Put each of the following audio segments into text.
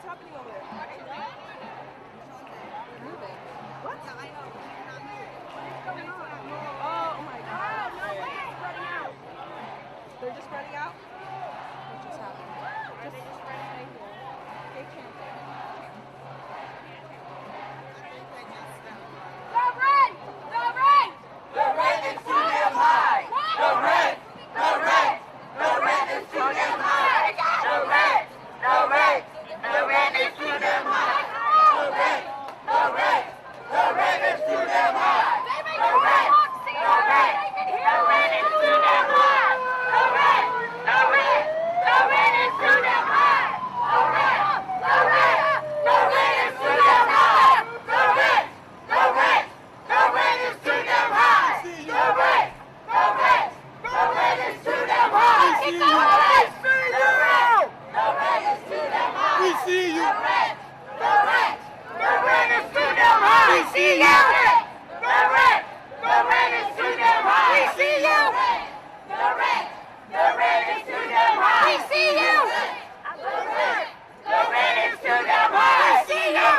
What's happening over there? Moving. What? Yeah, I know. What's going on? Oh my God. No way. Spreading out. They're just spreading out? What just happened? Are they just spreading right here? They can't. The rent! The rent! The rent is too damn high! The rent! The rent! The rent is too damn high! The rent! The rent! The rent is too damn high! The rent! The rent! The rent is too damn high! The rent! The rent! The rent is too damn high! The rent! The rent! The rent is too damn high! The rent! The rent! The rent is too damn high! The rent! The rent! The rent is too damn high! The rent! The rent! The rent is too damn high! Keep going! The rent! The rent is too damn high! We see you! The rent! The rent! The rent is too damn high! We see you! The rent! The rent is too damn high! We see you! The rent! The rent is too damn high! We see you! The rent! The rent is too damn high! We see you!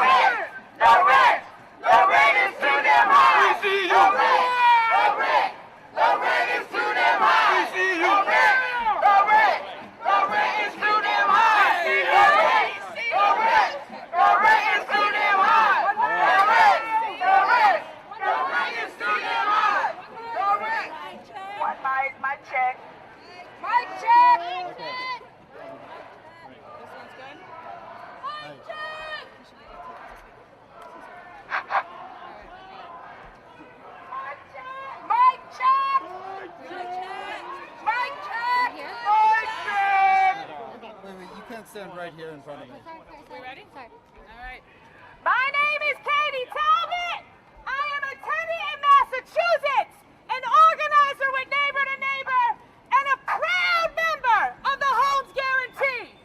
The rent! The rent is too damn high! We see you! The rent! The rent! The rent is too damn high! We see you! The rent! The rent! The rent is too damn high! The rent! The rent! The rent is too damn high! The rent! The rent! The rent is too damn high! The rent! What my check? Mic check! This one's good? Mic check! Mic check! Mic check! Wait, you can't stand right here in front of me. We ready? Sorry. All right. My name is Katie Talbot. I am a tenant in Massachusetts, an organizer with Neighbor to Neighbor, and a proud member of the Homes Guarantee.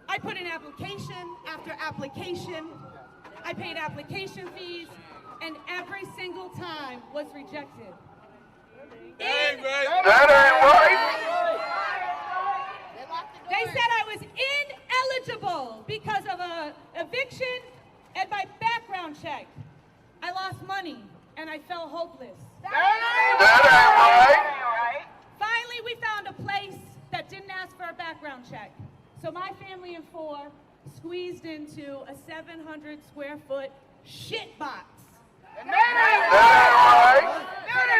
I put in application after application. I paid application fees, and every single time was rejected. That ain't right. They said I was ineligible because of an eviction and my background check. I lost money, and I felt hopeless. That ain't right. Finally, we found a place that didn't ask for a background check. So my family of 4 squeezed into a 700 square foot shit box. That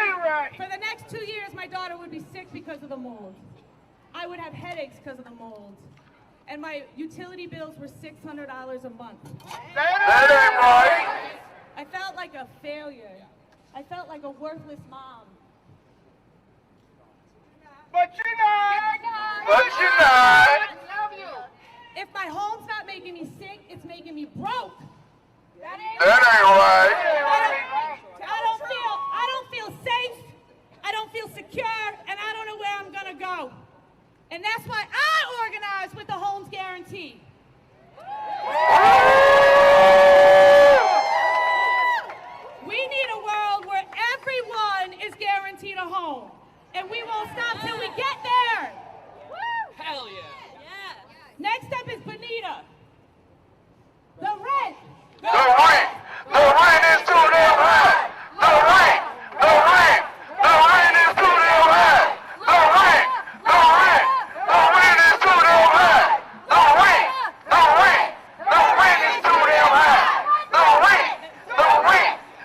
ain't right. For the next 2 years, my daughter would be sick because of the mold. I would have headaches because of the mold. And my utility bills were $600 a month. That ain't right. I felt like a failure. I felt like a worthless mom. But you're not. If my home's not making me sick, it's making me broke. That ain't right. I don't feel safe. I don't feel secure, and I don't know where I'm gonna go. And that's why I organize with the Homes Guarantee. We need a world where everyone is guaranteed a home, and we won't stop till we get there. Hell yeah. Next up is Bonita. The rent. The rent is too damn high. The rent is too damn high. The rent is too damn high. The rent is too damn high.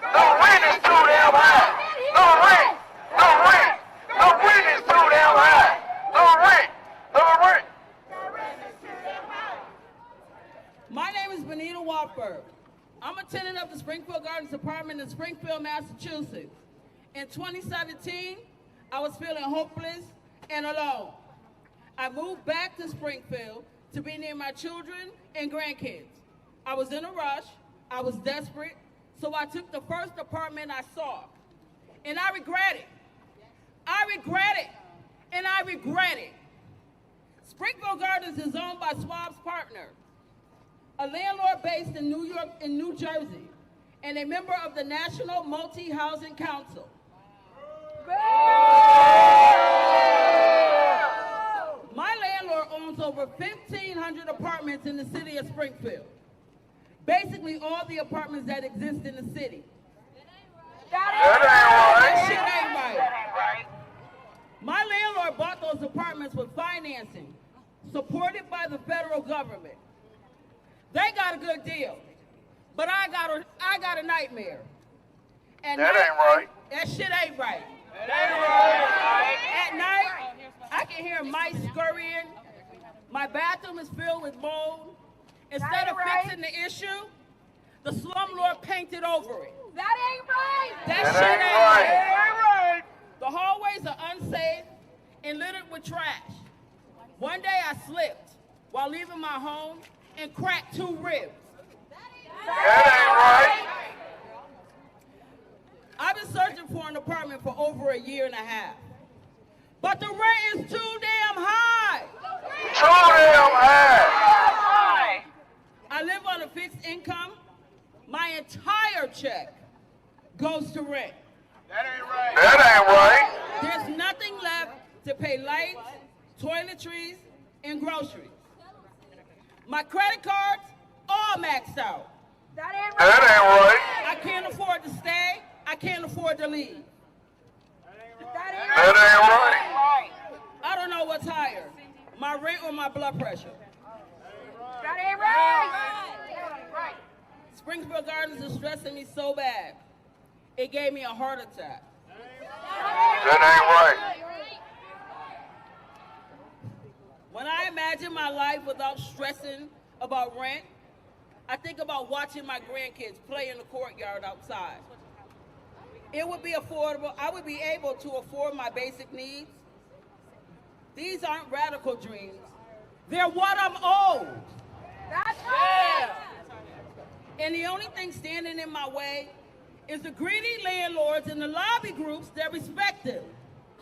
The rent is too damn high. The rent is too damn high. The rent. My name is Bonita. I'm a tenant of the Springfield Gardens apartment in Springfield, Massachusetts. In 2017, I was feeling hopeless and alone. I moved back to Springfield to be near my children and grandkids. I was in a rush, I was desperate, so I took the first apartment I saw. And I regret it. Springfield Gardens is owned by Schwab's Partner, a landlord based in New York and New Jersey, and a member of the National Multi-Housing Council. My landlord owns over 1,500 apartments in the city of Springfield. Basically all the apartments that exist in the city. That shit ain't right. My landlord bought those apartments with financing, supported by the federal government. They got a good deal, but I got a nightmare. And That ain't right. That shit ain't right. That ain't right. At night, I can hear mice scurrying. My bathroom is filled with mold. Instead of fixing the issue, the slumlord painted over it. That ain't right. That shit ain't right. The hallways are unsafe and littered with trash. One day I slipped while leaving my home and cracked 2 ribs. That ain't right. I've been searching for an apartment for over a year and a half. But the rent is too damn high. Too damn high. I live on a fixed income. My entire check goes to rent. That ain't right. That ain't right. There's nothing left to pay lights, toiletries, and groceries. My credit cards all maxed out. That ain't right. That ain't right. I can't afford to stay. I can't afford to leave. That ain't right. I don't know what's higher, my rent or my blood pressure. That ain't right. Springfield Gardens is stressing me so bad, it gave me a heart attack. That ain't right. When I imagine my life without stressing about rent, I think about watching my grandkids play in the courtyard outside. It would be affordable. I would be able to afford my basic needs. These aren't radical dreams. They're what I'm owed. That's right. And the only thing standing in my way is the greedy landlords and the lobby groups that respect them.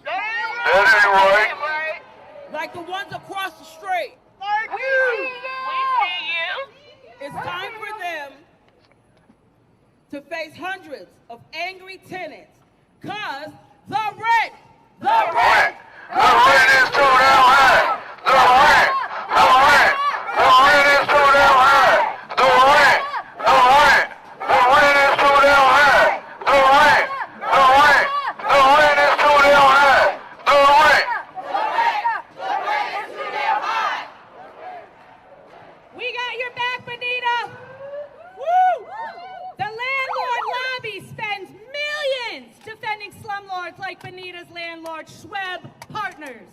That ain't right. Like the ones across the street. Like you. hundreds of angry tenants. Cause the rent The rent is too damn high. The rent is too damn high. The rent is too damn high. The rent is too damn high. The rent is too damn high. We got your back, Bonita. Woo! The landlord lobby spends millions defending slumlords like Bonita's landlord, Schweb Partners.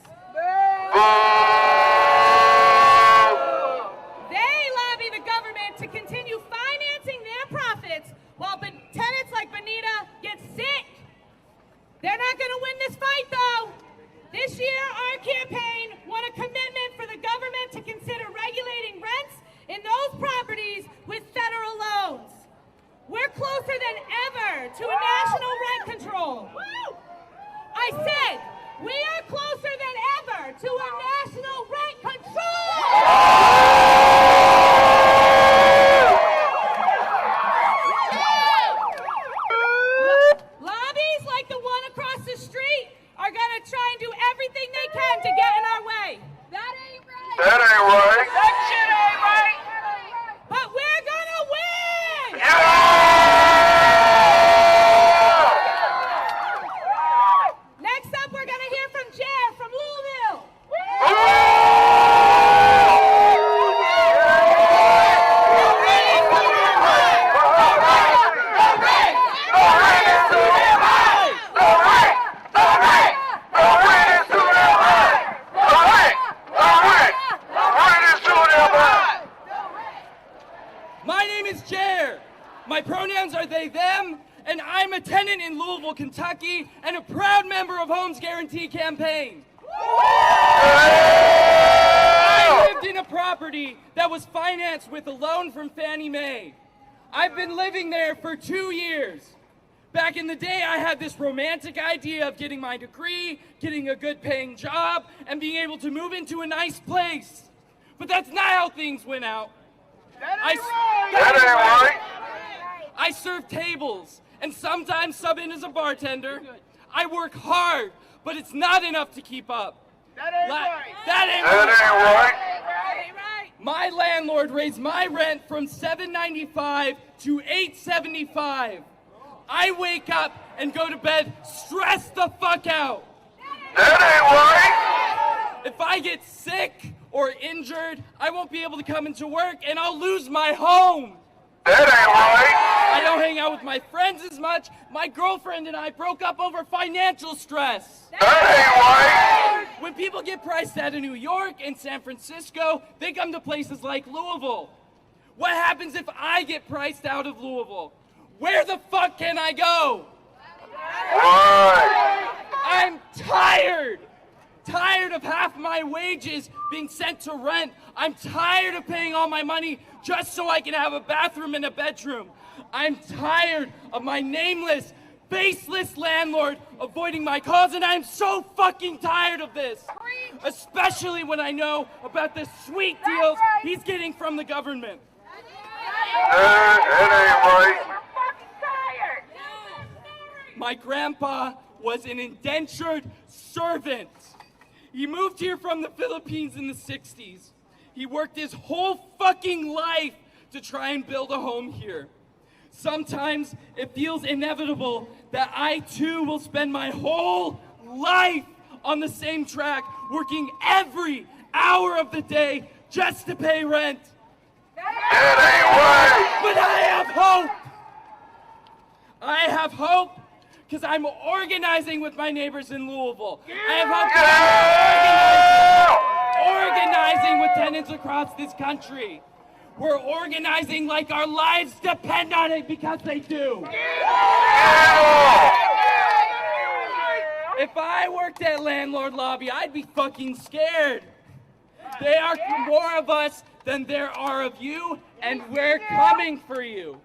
They lobby the government to continue financing their profits while tenants like Bonita get sick. They're not going to win this fight, though. This year, our campaign won a commitment for the government to consider regulating rents in those properties with federal loans. We're closer than ever to a national rent control. I said, we are closer than ever to a national rent control! Lobbies like the one across the street are gonna try and do everything they can to get in our way. That ain't right. But we're gonna win! Next up, we're gonna hear from Jer from Louisville. My name is Jer. My pronouns are they, them, and I'm a tenant in Louisville, Kentucky, and a proud member of Home's Guarantee campaign. I lived in a property that was financed with a loan from Fannie Mae. I've been living there for 2 years. Back in the day, I had this romantic idea of getting my degree, getting a good paying job, and being able to move into a nice place. But that's not how things went out. I serve tables and sometimes sub in as a bartender. I work hard, but it's not enough to keep up. That ain't right. My landlord raised my rent from $7.95 to $8.75. I wake up and go to bed stressed the fuck out. If I get sick or injured, I won't be able to come into work and I'll lose my home. I don't hang out with my friends as much. My girlfriend and I broke up over financial stress. When people get priced out of New York and San Francisco, they come to places like Louisville. What happens if I get priced out of Louisville? Where the fuck can I go? I'm tired of half my wages being sent to rent. I'm tired of paying all my money just so I can have a bathroom and a bedroom. I'm tired of my nameless, faceless landlord avoiding my calls, and I'm so fucking tired of this. Especially when I know about the sweet deals he's getting from the government. My grandpa was an indentured servant. He moved here from the Philippines in the 60s. He worked his whole fucking life to try and build a home here. Sometimes it feels inevitable that I too will spend my whole life on the same track, working every hour of the day just to pay rent. But I have hope. I have hope because I'm organizing with my neighbors in Louisville. I have hope because I'm organizing with tenants across this country. We're organizing like our lives depend on it because they do. If I worked at Landlord Lobby, I'd be fucking scared. There are more of us than there are of you, and we're coming for you.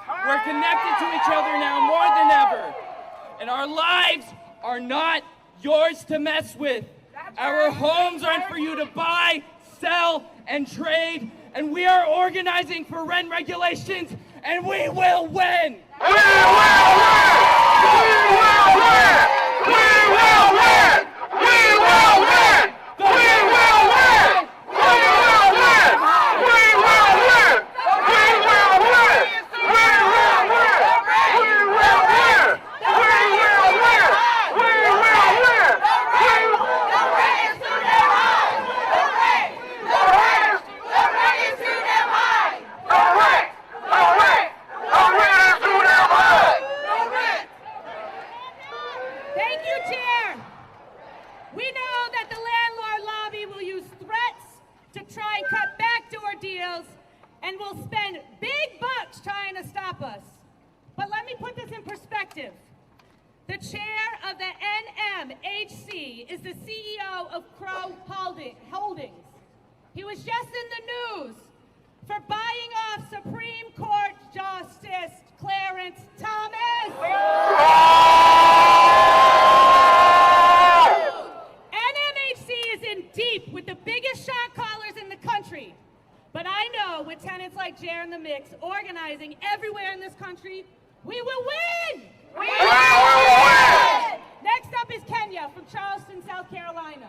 We're connected to each other now more than ever. And our lives are not yours to mess with. Our homes aren't for you to buy, sell, and trade. And we are organizing for rent regulations, and we will win. We will win! We will win! We will win! We will win! We will win! We will win! We will win! We will win! We will win! We will win! We will win! We will win! The rate is too damn high! The rate is too damn high! The rate is too damn high! Thank you, Chair. We know that the landlord lobby will use threats to try and cut backdoor deals and will spend big bucks trying to stop us. But let me put this in perspective. The chair of the NMHC is the CEO of Crow Holdings. He was just in the news for buying off Supreme Court Justice Clarence Thomas. NMHC is in deep with the biggest shot callers in the country. But I know with tenants like Jer in the mix, organizing everywhere in this country, we will win! We will win! Next up is Kenya from Charleston, South Carolina.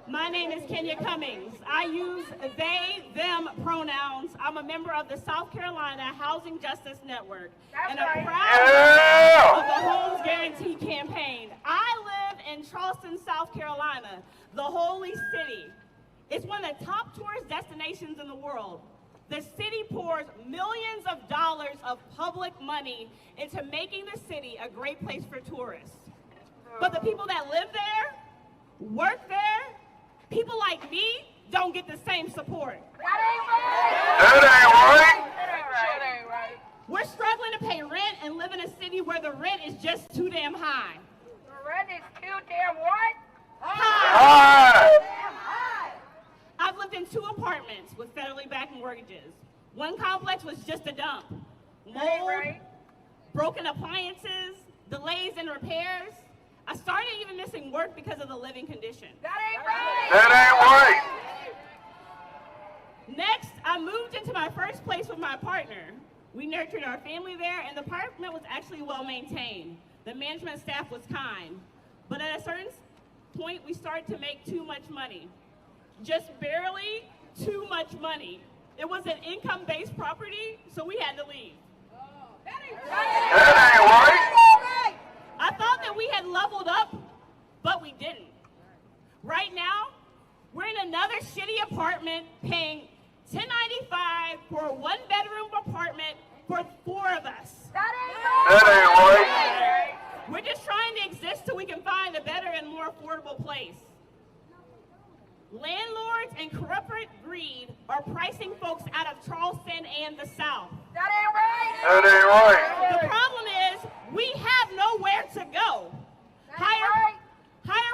My name is Kenya Cummings. I use they, them pronouns. I'm a member of the South Carolina Housing Justice Network and a proud of the Homes Guarantee campaign. I live in Charleston, South Carolina, the holy city. It's one of the top tourist destinations in the world. The city pours millions of dollars of public money into making the city a great place for tourists. But the people that live there, work there, people like me don't get the same support. That ain't right. We're struggling to pay rent and live in a city where the rent is just too damn high. The rent is too damn what? High. I've lived in 2 apartments with federally backed mortgages. One complex was just a dump. Mold, broken appliances, delays in repairs. I started even missing work because of the living condition. That ain't right. Next, I moved into my first place with my partner. We nurtured our family there, and the apartment was actually well maintained. The management staff was kind. But at a certain point, we started to make too much money. Just barely too much money. It was an income-based property, so we had to leave. That ain't right. I thought that we had leveled up, but we didn't. Right now, we're in another shitty apartment paying $10.95 for a 1-bedroom apartment for 4 of us. That ain't right. We're just trying to exist till we can find a better and more affordable place. Landlords and corporate greed are pricing folks out of Charleston and the South. That ain't right. The problem is we have nowhere to go. Higher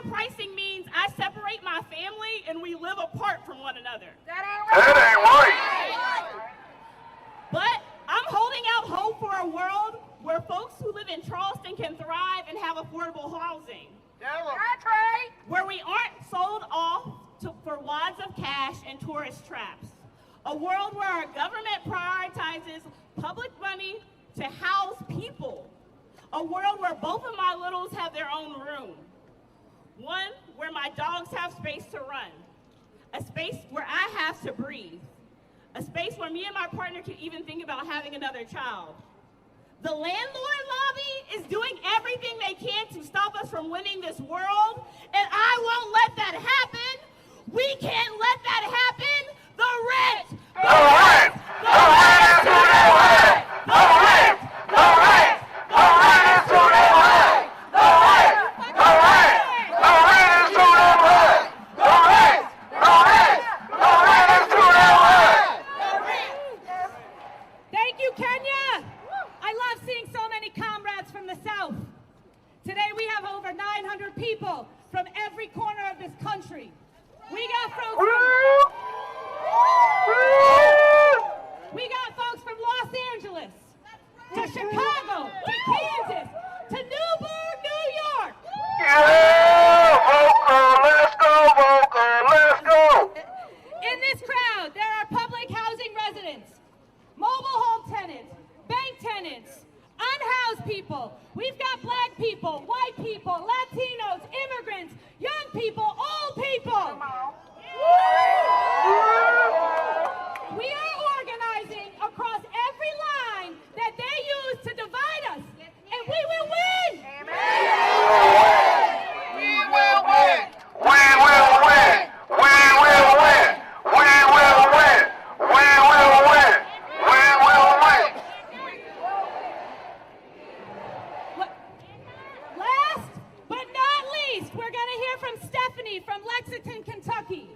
pricing means I separate my family and we live apart from one another. That ain't right. But I'm holding out hope for a world where folks who live in Charleston can thrive and have affordable housing. That's right. Where we aren't sold off for wads of cash and tourist traps. A world where our government prioritizes public money to house people. A world where both of my littles have their own room. One where my dogs have space to run. A space where I have to breathe. A space where me and my partner can even think about having another child. The landlord lobby is doing everything they can to stop us from winning this world, and I won't let that happen. We can't let that happen. The rent! The rent! The rent is too damn high! The rent! The rent! The rent is too damn high! The rent! The rent! The rent is too damn high! The rent! The rent! The rent is too damn high! Thank you, Kenya. I love seeing so many comrades from the South. Today we have over 900 people from every corner of this country people. We've got black people, white people, Latinos, immigrants, young people, old people. We are organizing across every line that they use to divide us, and we will win. We will win! We will win! We will win! We will win! We will win! We will win! Last but not least, we're going to hear from Stephanie from Lexington, Kentucky.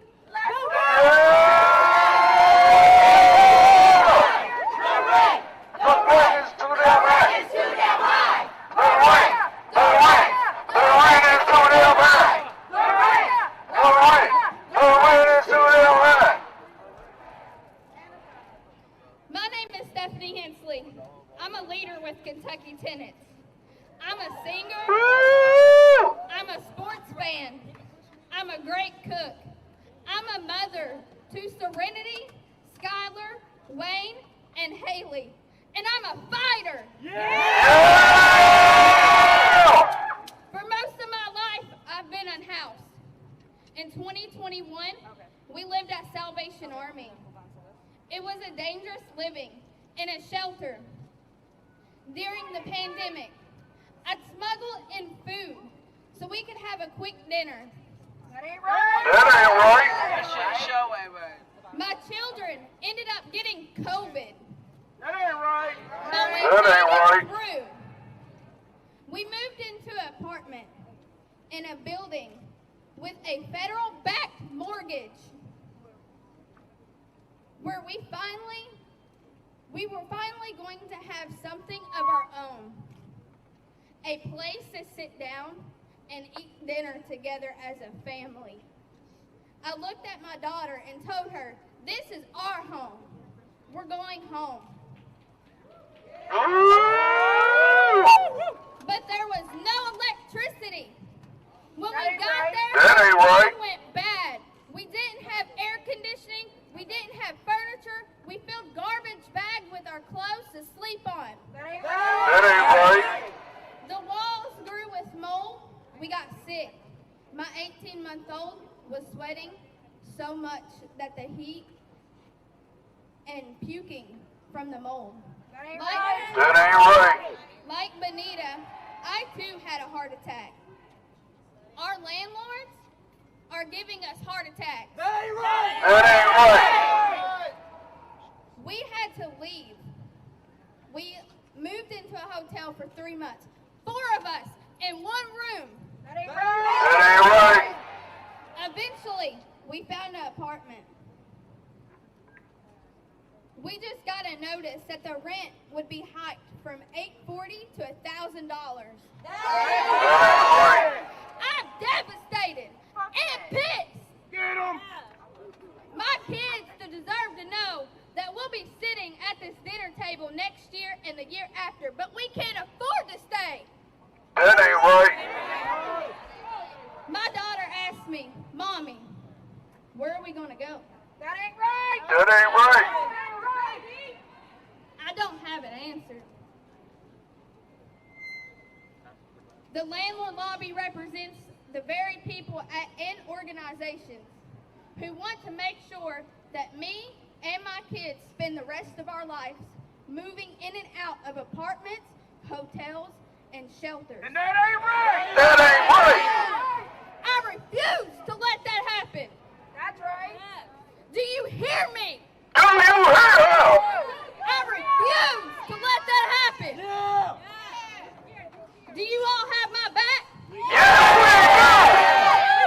My name is Stephanie Hensley. I'm a leader with Kentucky Tenants. I'm a singer. I'm a sports fan. I'm a great cook. I'm a mother to Serenity, Skylar, Wayne, and Haley. And I'm a fighter. For most of my life, I've been unhoused. In 2021, we lived at Salvation Army. It was a dangerous living in a shelter. During the pandemic, I'd smuggle in food so we could have a quick dinner. That ain't right. My children ended up getting COVID. That ain't right. But we That made ain't it through. We moved into an apartment in a building with a federal-backed mortgage where we were finally going to have something of our own. A place to sit down and eat dinner together as a family. I looked at my daughter and told her, this is our home. We're going home. But there was no electricity. When we got there, That ain't right. it went bad. We didn't have air conditioning. We didn't have furniture. We filled garbage bags with our clothes to sleep on. That ain't right. The walls grew with mold. We got sick. My 18-month-old was sweating so much that the heat and puking from the mold. That ain't right. Like Bonita, I too had a heart attack. Our landlords are giving us heart attacks. That ain't right. We had to leave. We moved into a hotel for 3 months. 4 of us in one room. That ain't right. Eventually, we found an apartment. We just got a notice that the rent would be hiked from $840 to $1,000. I'm devastated and pissed. Get 'em. My kids deserve to know that we'll be sitting at this dinner table next year and the year after, but we can't afford to stay. That ain't right. My daughter asked me, Mommy, where are we going to go? That ain't right. I don't have an answer. The landlord lobby represents the very people and organizations who want to make sure that me and my kids spend the rest of our lives moving in and out of apartments, hotels, and shelters. And that ain't right. That ain't right. I refuse to let that happen. That's right. Do you hear me? Do you hear him? I refuse to let that happen. Do you all have my back? Yes, we do.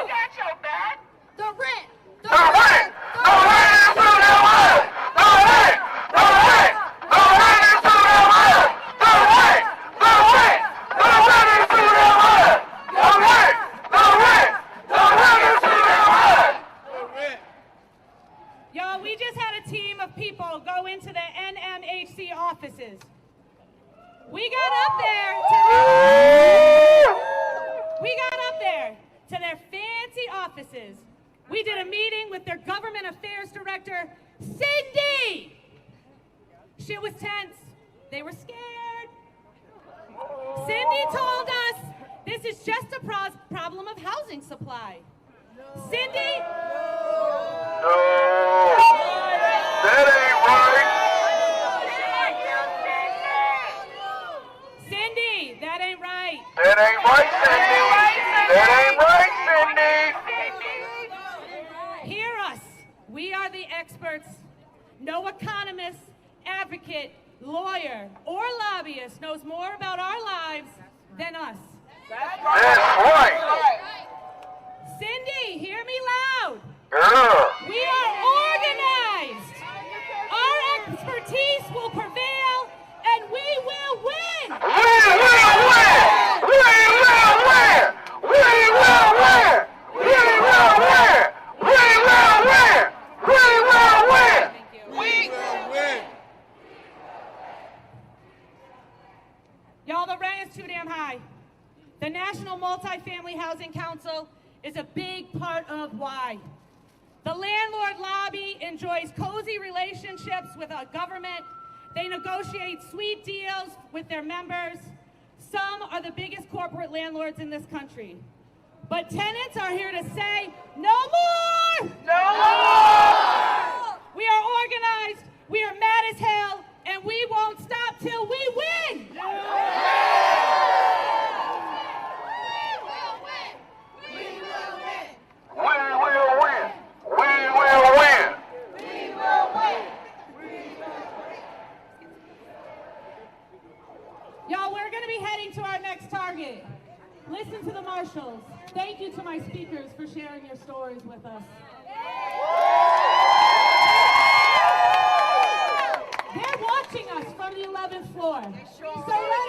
We got your back. The rent. The rent. The rent is to the rent. The rent. The rent. The rent is to the rent. The rent. The rent. The rent is to the rent. The rent. The rent. The rent is to the rent. The rent. Y'all, we just had a team of people go into the NMHC offices. We Cindy told us this is just a problem of housing supply. Cindy? No! That ain't right! Cindy, that ain't right. That ain't right, Cindy! That ain't right, Cindy! Hear us. We are the experts. No economist, advocate, lawyer, or lobbyist knows more about our lives than us. That's right! Cindy, hear me loud. Yeah! We are organized. Our expertise will prevail, and we will win. We will win! We will win! We will win! We will win! We will win! We will win! We will win. Y'all, the rent is too damn high. The National Multifamily Housing Council is a big part of why. The landlord lobby enjoys cozy relationships with our government. They negotiate sweet deals with their members. Some are the biggest corporate landlords in this country. But tenants are here to say, no more! No more! We are organized, we are mad as hell, and we won't stop till we win! We will win! We will win! Y'all, we're going to be heading to our next target. Listen to the marshals. Thank you to my speakers for sharing your stories with us. They're watching us from the 11th floor. So let